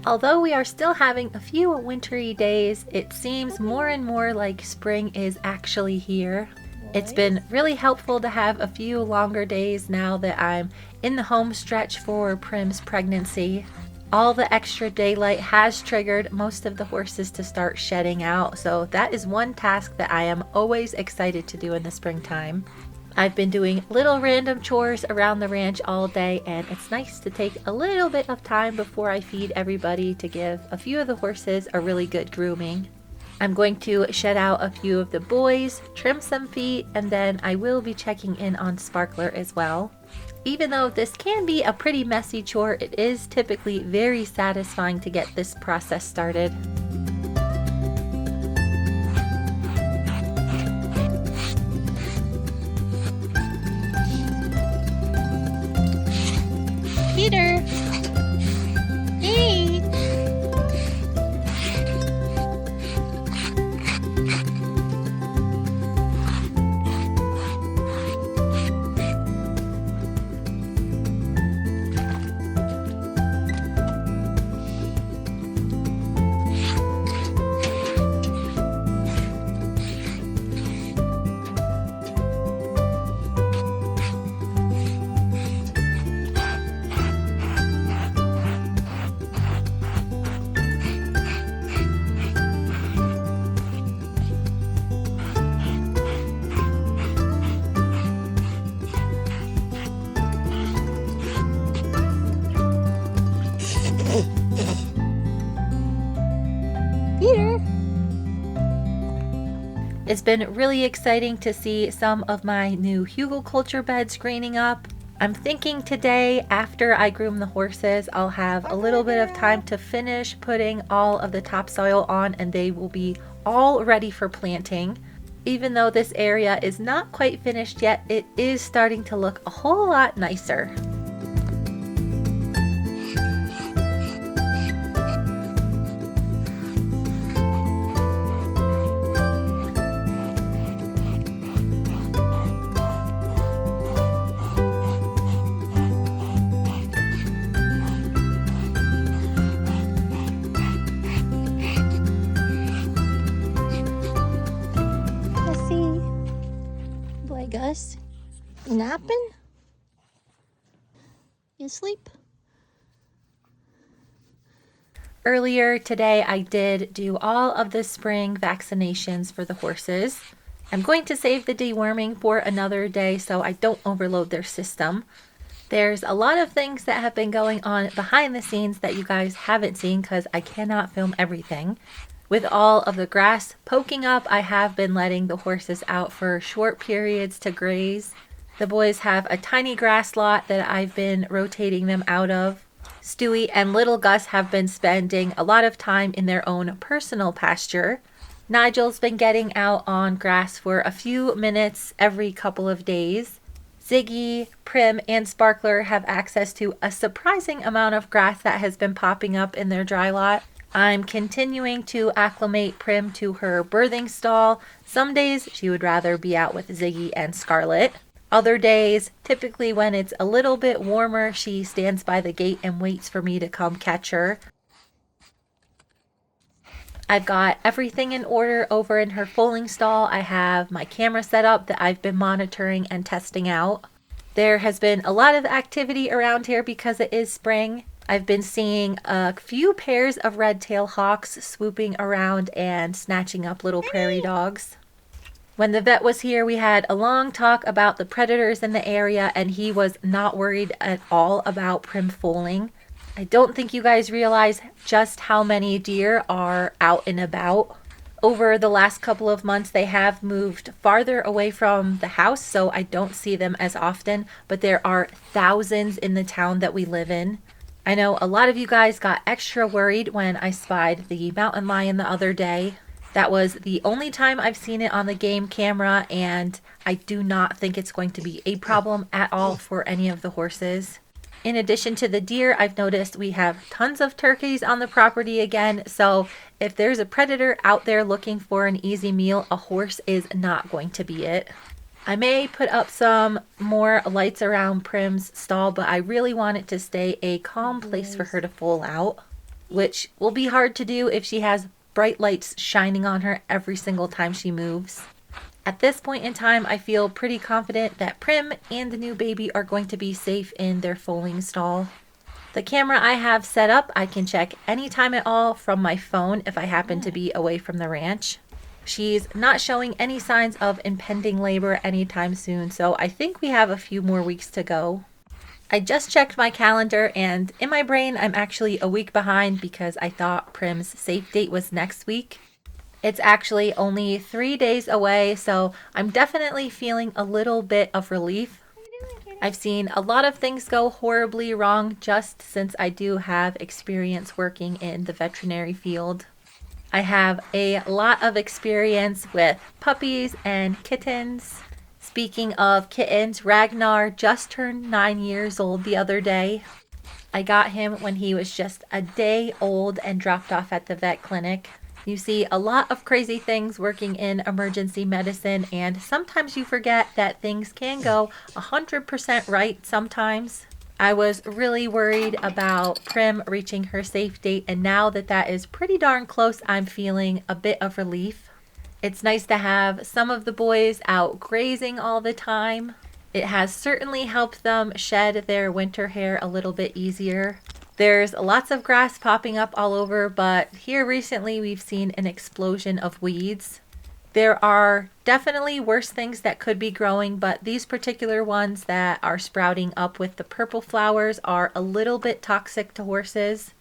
Although we are still having a few wintry days, it seems more and more like spring is actually here. It's been really helpful to have a few longer days now that I'm in the home stretch for Prim's pregnancy. All the extra daylight has triggered most of the horses to start shedding out, so that is one task that I am always excited to do in the springtime. I've been doing little random chores around the ranch all day, and it's nice to take a little bit of time before I feed everybody to give a few of the horses a really good grooming. I'm going to shed out a few of the boys, trim some feet, and then I will be checking in on Sparkler as well. Even though this can be a pretty messy chore, it is typically very satisfying to get this process started. Peter! Hey! Peter! It's been really exciting to see some of my new hugelkultur beds greening up. I'm thinking today, after I groom the horses, I'll have a little bit of time to finish putting all of the topsoil on, and they will be all ready for planting. Even though this area is not quite finished yet, it is starting to look a whole lot nicer. Gus, you napping? You asleep? Earlier today, I did do all of the spring vaccinations for the horses. I'm going to save the deworming for another day so I don't overload their system. There's a lot of things that have been going on behind the scenes that you guys haven't seen because I cannot film everything. With all of the grass poking up, I have been letting the horses out for short periods to graze. The boys have a tiny grass lot that I've been rotating them out of. Stewie and little Gus have been spending a lot of time in their own personal pasture. Nigel's been getting out on grass for a few minutes every couple of days. Ziggy, Prim, and Sparkler have access to a surprising amount of grass that has been popping up in their dry lot. I'm continuing to acclimate Prim to her birthing stall. Some days she would rather be out with Ziggy and Scarlet. Other days, typically when it's a little bit warmer, she stands by the gate and waits for me to come catch her. I've got everything in order over in her foaling stall. I have my camera set up that I've been monitoring and testing out. There has been a lot of activity around here because it is spring. I've been seeing a few pairs of red-tailed hawks swooping around and snatching up little prairie dogs. When the vet was here, we had a long talk about the predators in the area, and he was not worried at all about Prim foaling. I don't think you guys realize just how many deer are out and about. Over the last couple of months, they have moved farther away from the house, so I don't see them as often, but there are thousands in the town that we live in. I know a lot of you guys got extra worried when I spied the mountain lion the other day. That was the only time I've seen it on the game camera, and I do not think it's going to be a problem at all for any of the horses. In addition to the deer, I've noticed we have tons of turkeys on the property again, so if there's a predator out there looking for an easy meal, a horse is not going to be it. I may put up some more lights around Prim's stall, but I really want it to stay a calm place for her to foal out. which will be hard to do if she has bright lights shining on her every single time she moves. At this point in time, I feel pretty confident that Prim and the new baby are going to be safe in their foaling stall. The camera I have set up, I can check anytime at all from my phone if I happen to be away from the ranch. She's not showing any signs of impending labor anytime soon, so I think we have a few more weeks to go. I just checked my calendar, and in my brain I'm actually a week behind because I thought Prim's safe date was next week. It's actually only 3 days away, so I'm definitely feeling a little bit of relief. I've seen a lot of things go horribly wrong just since I do have experience working in the veterinary field. I have a lot of experience with puppies and kittens. Speaking of kittens, Ragnar just turned 9 years old the other day. I got him when he was just a day old and dropped off at the vet clinic. You see a lot of crazy things working in emergency medicine, and sometimes you forget that things can go 100% right sometimes. I was really worried about Prim reaching her safe date, and now that that is pretty darn close, I'm feeling a bit of relief. It's nice to have some of the boys out grazing all the time. It has certainly helped them shed their winter hair a little bit easier. There's lots of grass popping up all over, but here recently we've seen an explosion of weeds. There are definitely worse things that could be growing, but these particular ones that are sprouting up with the purple flowers are a little bit toxic to horses.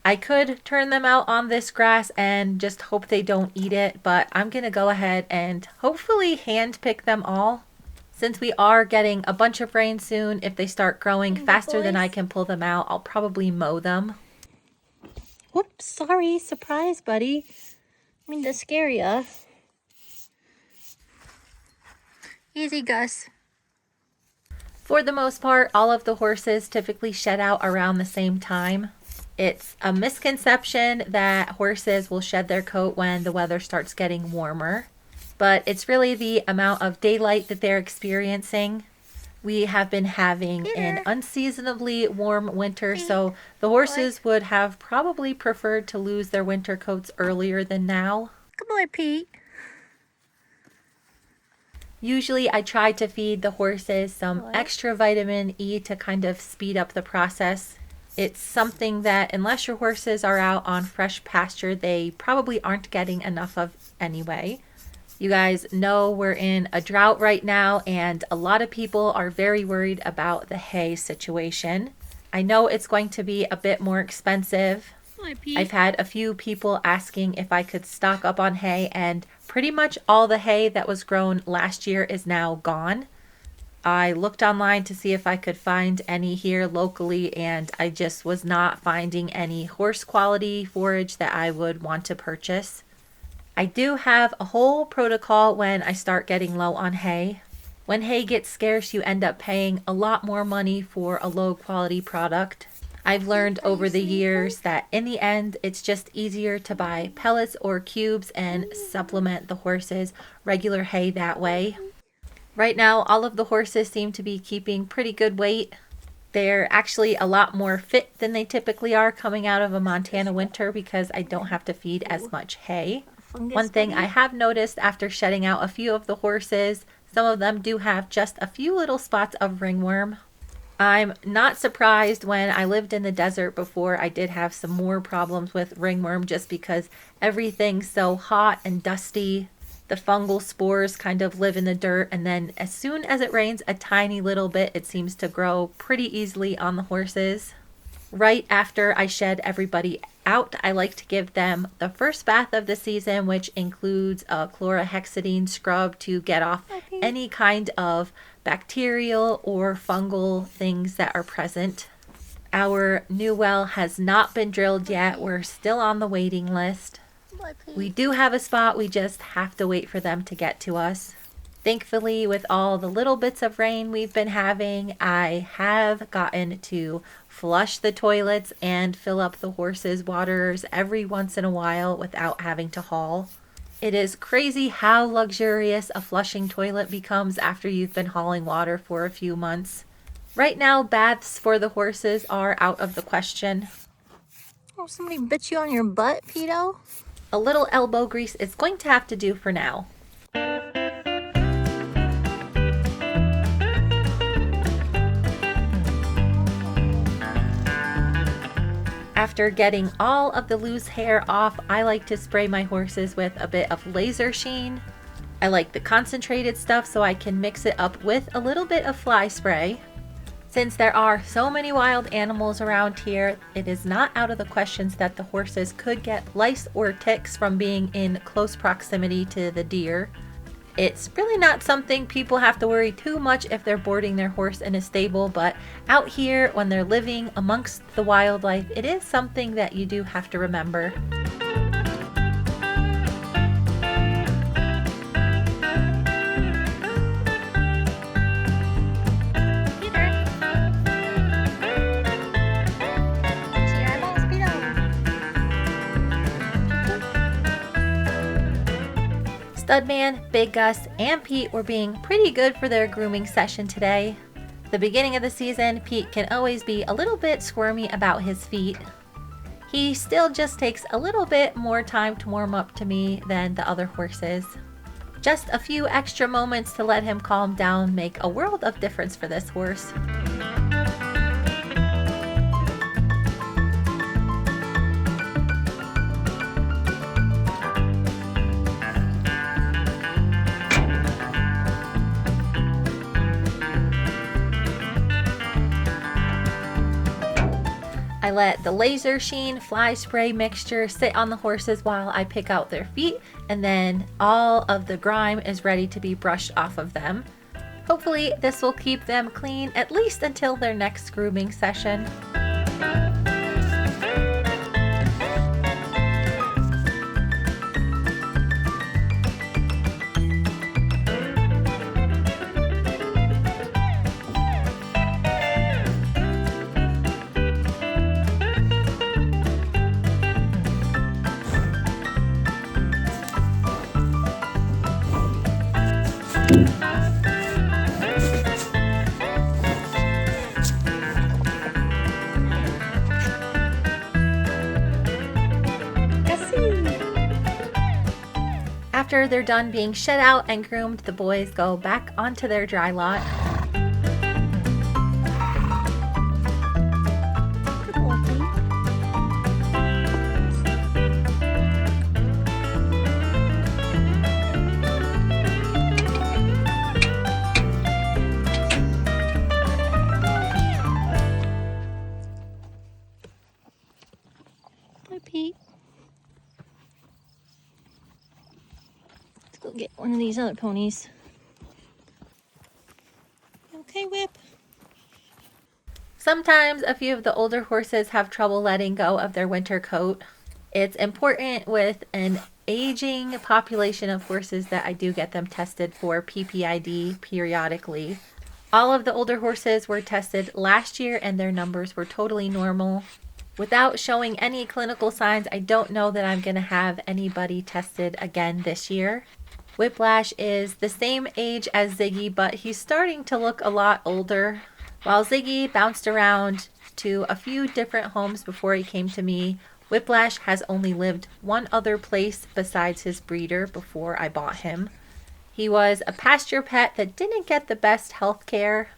I could turn them out on this grass and just hope they don't eat it, but I'm going to go ahead and hopefully hand pick them all. Since we are getting a bunch of rain soon, if they start growing faster than I can pull them out, I'll probably mow them. Whoops, sorry. Surprise, buddy. I mean to scare ya. Easy, Gus. For the most part, all of the horses typically shed out around the same time. It's a misconception that horses will shed their coat when the weather starts getting warmer, but it's really the amount of daylight that they're experiencing. We have been having an unseasonably warm winter, so the horses would have probably preferred to lose their winter coats earlier than now. Good boy, Pete. Usually I try to feed the horses some extra vitamin E to kind of speed up the process. It's something that unless your horses are out on fresh pasture, they probably aren't getting enough of anyway. You guys know we're in a drought right now, and a lot of people are very worried about the hay situation. I know it's going to be a bit more expensive. I've had a few people asking if I could stock up on hay, and pretty much all the hay that was grown last year is now gone. I looked online to see if I could find any here locally, and I just was not finding any horse quality forage that I would want to purchase. I do have a whole protocol when I start getting low on hay. When hay gets scarce, you end up paying a lot more money for a low quality product. I've learned over the years that in the end, it's just easier to buy pellets or cubes and supplement the horses' regular hay that way. Right now, all of the horses seem to be keeping pretty good weight. They're actually a lot more fit than they typically are coming out of a Montana winter because I don't have to feed as much hay. One thing I have noticed after shedding out a few of the horses, some of them do have just a few little spots of ringworm. I'm not surprised. When I lived in the desert before, I did have some more problems with ringworm just because everything's so hot and dusty. The fungal spores kind of live in the dirt, and then as soon as it rains a tiny little bit, it seems to grow pretty easily on the horses. Right after I shed everybody out, I like to give them the first bath of the season, which includes a chlorhexidine scrub to get off any kind of bacterial or fungal things that are present. Our new well has not been drilled yet. We're still on the waiting list. We do have a spot, we just have to wait for them to get to us. Thankfully, with all the little bits of rain we've been having, I have gotten to flush the toilets and fill up the horses' waters every once in a while without having to haul. It is crazy how luxurious a flushing toilet becomes after you've been hauling water for a few months. Right now, baths for the horses are out of the question. Oh, somebody bit you on your butt, Pedo? A little elbow grease is going to have to do for now. After getting all of the loose hair off, I like to spray my horses with a bit of laser sheen. I like the concentrated stuff so I can mix it up with a little bit of fly spray. Since there are so many wild animals around here, it is not out of the questions that the horses could get lice or ticks from being in close proximity to the deer. It's really not something people have to worry too much if they're boarding their horse in a stable, but out here when they're living amongst the wildlife, it is something that you do have to remember. Studman, Big Gus, and Pete were being pretty good for their grooming session today. The beginning of the season, Pete can always be a little bit squirmy about his feet. He still just takes a little bit more time to warm up to me than the other horses. Just a few extra moments to let him calm down make a world of difference for this horse. I let the laser sheen fly spray mixture sit on the horses while I pick out their feet, and then all of the grime is ready to be brushed off of them. Hopefully this will keep them clean at least until their next grooming session. After they're done being shed out and groomed, the boys go back onto their dry lot. Hi, Pete. Let's go get one of these other ponies. Okay, Whip? Sometimes a few of the older horses have trouble letting go of their winter coat. It's important with an aging population of horses that I do get them tested for PPID periodically. All of the older horses were tested last year and their numbers were totally normal. Without showing any clinical signs, I don't know that I'm going to have anybody tested again this year. Whiplash is the same age as Ziggy, but he's starting to look a lot older. While Ziggy bounced around to a few different homes before he came to me, Whiplash has only lived one other place besides his breeder before I bought him. He was a pasture pet that didn't get the best health care.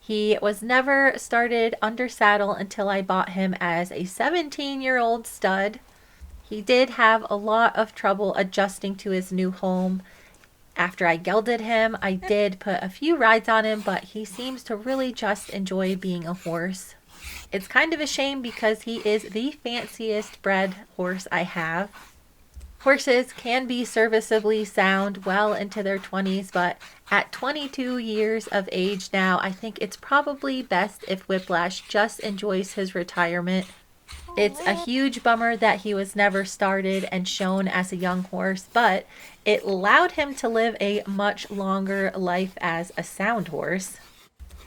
He was never started under saddle until I bought him as a 17-year-old stud. He did have a lot of trouble adjusting to his new home. After I gelded him, I did put a few rides on him, but he seems to really just enjoy being a horse. It's kind of a shame because he is the fanciest bred horse I have. Horses can be serviceably sound well into their 20s, but at 22 years of age now, I think it's probably best if Whiplash just enjoys his retirement. It's a huge bummer that he was never started and shown as a young horse, but it allowed him to live a much longer life as a sound horse.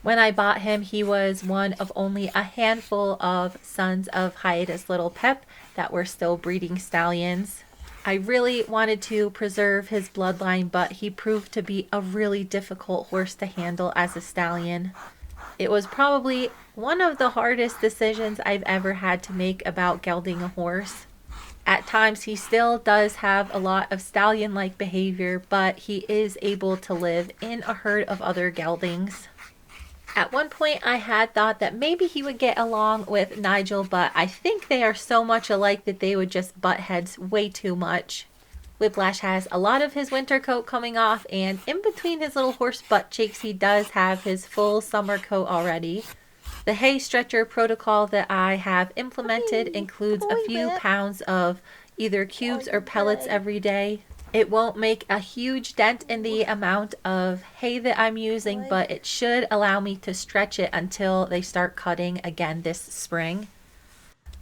When I bought him, he was one of only a handful of sons of Hiatus Little Pep that were still breeding stallions. I really wanted to preserve his bloodline, but he proved to be a really difficult horse to handle as a stallion. It was probably one of the hardest decisions I've ever had to make about gelding a horse. At times, he still does have a lot of stallion-like behavior, but he is able to live in a herd of other geldings. At one point, I had thought that maybe he would get along with Nigel, but I think they are so much alike that they would just butt heads way too much. Whiplash has a lot of his winter coat coming off, and in between his little horse butt cheeks, he does have his full summer coat already. The hay stretcher protocol that I have implemented includes a few pounds of either cubes or pellets every day. It won't make a huge dent in the amount of hay that I'm using, but it should allow me to stretch it until they start cutting again this spring.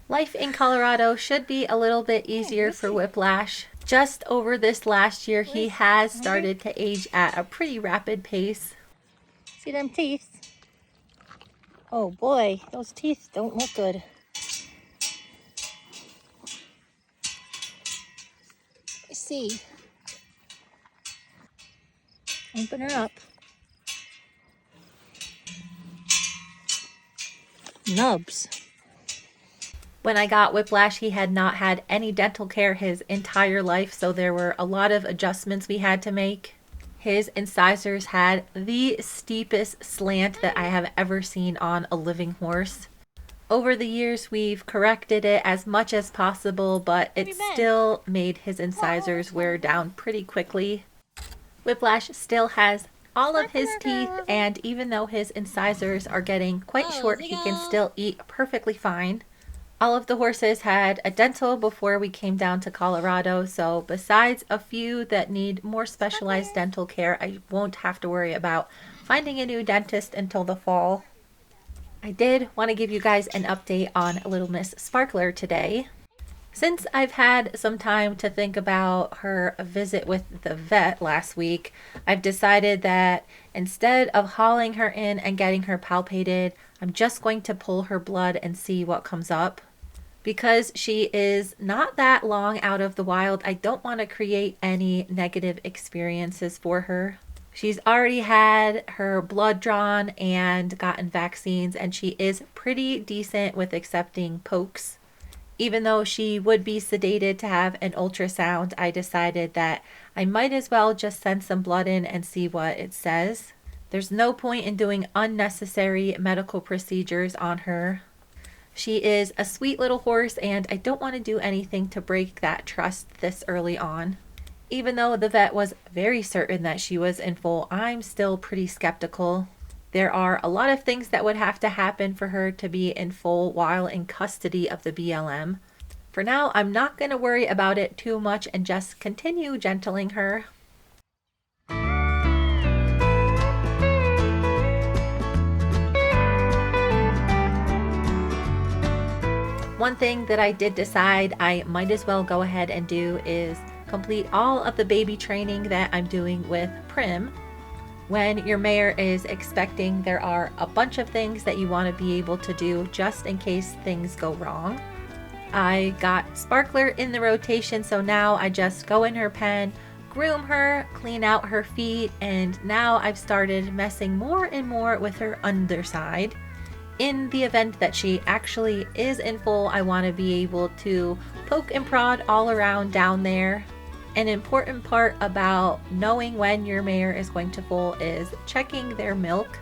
Life in Colorado should be a little bit easier for Whiplash. Just over this last year, he has started to age at a pretty rapid pace. See them teeth? Oh boy, those teeth don't look good. Let's see. Open her up. Nubs. When I got Whiplash, he had not had any dental care his entire life, so there were a lot of adjustments we had to make. His incisors had the steepest slant that I have ever seen on a living horse. Over the years, we've corrected it as much as possible, but it still made his incisors wear down pretty quickly. Whiplash still has all of his teeth, and even though his incisors are getting quite short, he can still eat perfectly fine. All of the horses had a dental before we came down to Colorado, so besides a few that need more specialized dental care, I won't have to worry about finding a new dentist until the fall. I did want to give you guys an update on Little Miss Sparkler today. Since I've had some time to think about her visit with the vet last week, I've decided that instead of hauling her in and getting her palpated, I'm just going to pull her blood and see what comes up. Because she is not that long out of the wild, I don't want to create any negative experiences for her. She's already had her blood drawn and gotten vaccines, and she is pretty decent with accepting pokes. Even though she would be sedated to have an ultrasound, I decided that I might as well just send some blood in and see what it says. There's no point in doing unnecessary medical procedures on her. She is a sweet little horse, and I don't want to do anything to break that trust this early on. Even though the vet was very certain that she was in full, I'm still pretty skeptical. There are a lot of things that would have to happen for her to be in full while in custody of the BLM. For now, I'm not going to worry about it too much and just continue gentling her. One thing that I did decide I might as well go ahead and do is complete all of the baby training that I'm doing with Prim. When your mare is expecting, there are a bunch of things that you want to be able to do just in case things go wrong. I got Sparkler in the rotation, so now I just go in her pen, groom her, clean out her feet, and now I've started messing more and more with her underside. In the event that she actually is in full, I want to be able to poke and prod all around down there. An important part about knowing when your mare is going to foal is checking their milk.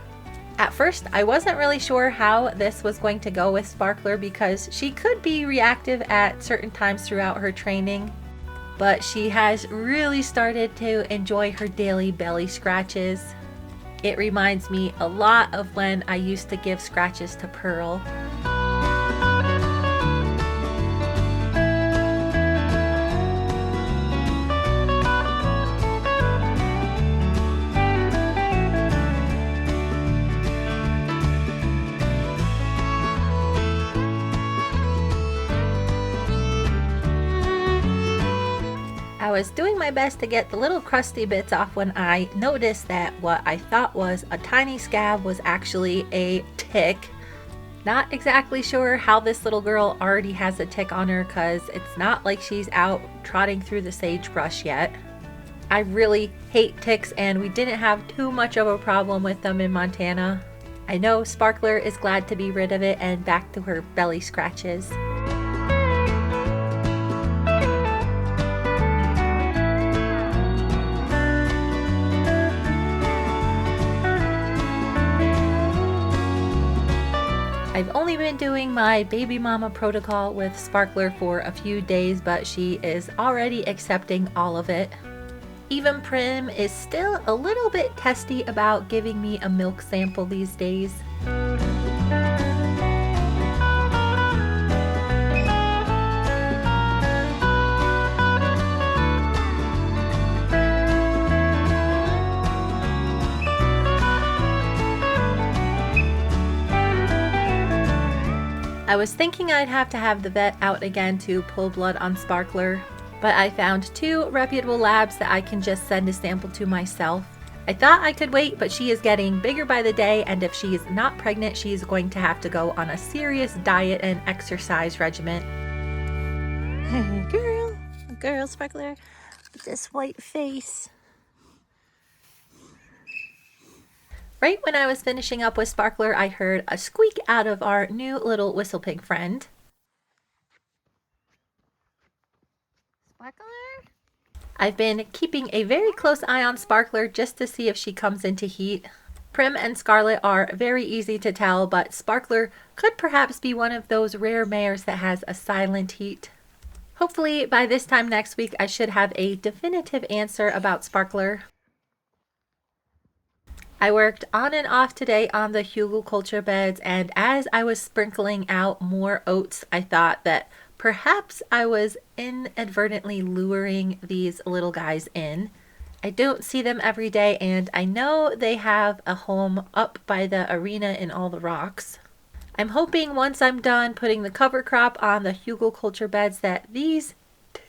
At first, I wasn't really sure how this was going to go with Sparkler because she could be reactive at certain times throughout her training, but she has really started to enjoy her daily belly scratches. It reminds me a lot of when I used to give scratches to Pearl. I was doing my best to get the little crusty bits off when I noticed that what I thought was a tiny scab was actually a tick. Not exactly sure how this little girl already has a tick on her because it's not like she's out trotting through the sagebrush yet. I really hate ticks, and we didn't have too much of a problem with them in Montana. I know Sparkler is glad to be rid of it and back to her belly scratches. I've only been doing my baby mama protocol with Sparkler for a few days, but she is already accepting all of it. Even Prim is still a little bit testy about giving me a milk sample these days. I was thinking I'd have to have the vet out again to pull blood on Sparkler, but I found 2 reputable labs that I can just send a sample to myself. I thought I could wait, but she is getting bigger by the day, and if she is not pregnant, she's going to have to go on a serious diet and exercise regimen. Girl, Sparkler, with this white face. Right when I was finishing up with Sparkler, I heard a squeak out of our new little whistle pig friend. Sparkler? I've been keeping a very close eye on Sparkler just to see if she comes into heat. Prim and Scarlet are very easy to tell, but Sparkler could perhaps be one of those rare mares that has a silent heat. Hopefully by this time next week I should have a definitive answer about Sparkler. I worked on and off today on the Huckleberry beds, and as I was sprinkling out more oats, I thought that perhaps I was inadvertently luring these little guys in. I don't see them every day, and I know they have a home up by the arena in all the rocks. I'm hoping once I'm done putting the cover crop on the Huckleberry beds that these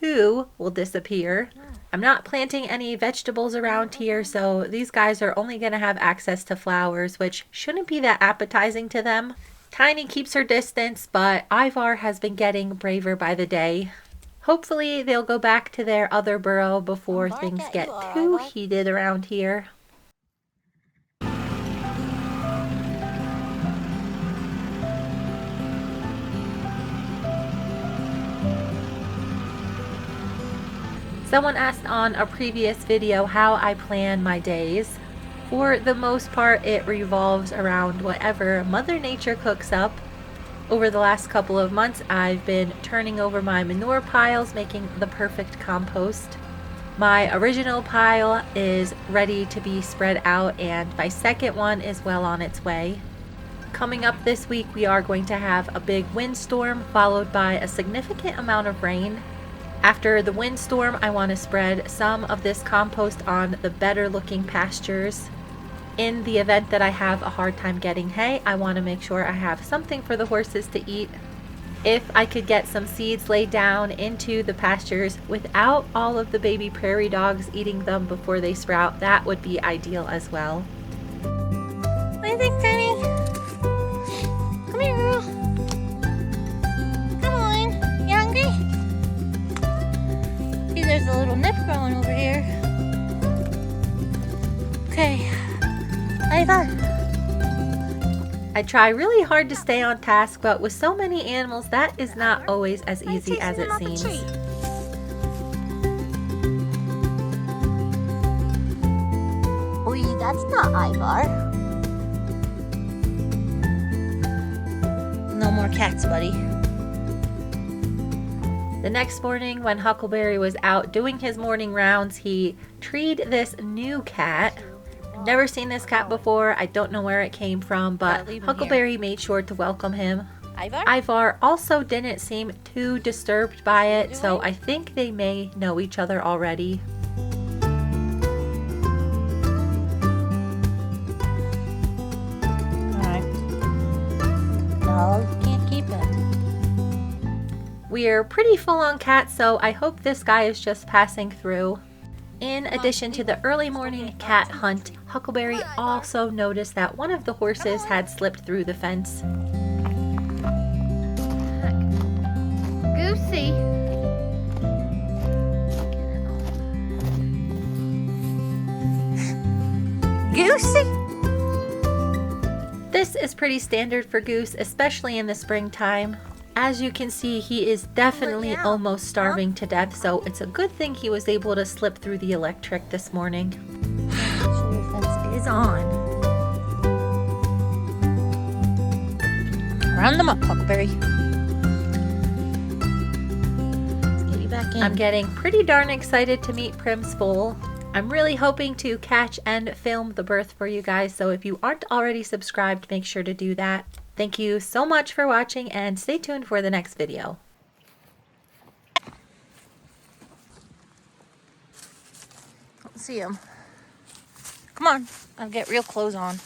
2 will disappear. I'm not planting any vegetables around here, so these guys are only going to have access to flowers, which shouldn't be that appetizing to them. Tiny keeps her distance, but Ivar has been getting braver by the day. Hopefully they'll go back to their other burrow before things get too heated around here. Someone asked on a previous video how I plan my days. For the most part, it revolves around whatever Mother Nature cooks up. Over the last couple of months, I've been turning over my manure piles, making the perfect compost. My original pile is ready to be spread out, and my second one is well on its way. Coming up this week, we are going to have a big windstorm followed by a significant amount of rain. After the windstorm, I want to spread some of this compost on the better looking pastures. In the event that I have a hard time getting hay, I want to make sure I have something for the horses to eat. If I could get some seeds laid down into the pastures without all of the baby prairie dogs eating them before they sprout, that would be ideal as well. What do you think, Penny? Come here, girl. Come on. You hungry? See, there's a little nip growing over here. Okay. Ivar. I try really hard to stay on task, but with so many animals, that is not always as easy as it seems. Oi, that's not Ivar. No more cats, buddy. The next morning, when Huckleberry was out doing his morning rounds, he treed this new cat. I've never seen this cat before. I don't know where it came from, but Huckleberry made sure to welcome him. Ivar also didn't seem too disturbed by it, so I think they may know each other already. No, you can't keep him. We're pretty full on cats, so I hope this guy is just passing through. In addition to the early morning cat hunt, Huckleberry also noticed that one of the horses had slipped through the fence. Goosey. Goosey. This is pretty standard for Goose, especially in the springtime. As you can see, he is definitely almost starving to death, so it's a good thing he was able to slip through the electric this morning. So your fence is on. Round them up, Huckleberry. Let's get you back in. I'm getting pretty darn excited to meet Prim's foal. I'm really hoping to catch and film the birth for you guys, so if you aren't already subscribed, make sure to do that. Thank you so much for watching, and stay tuned for the next video. Let's see him. Come on, I'll get real clothes on.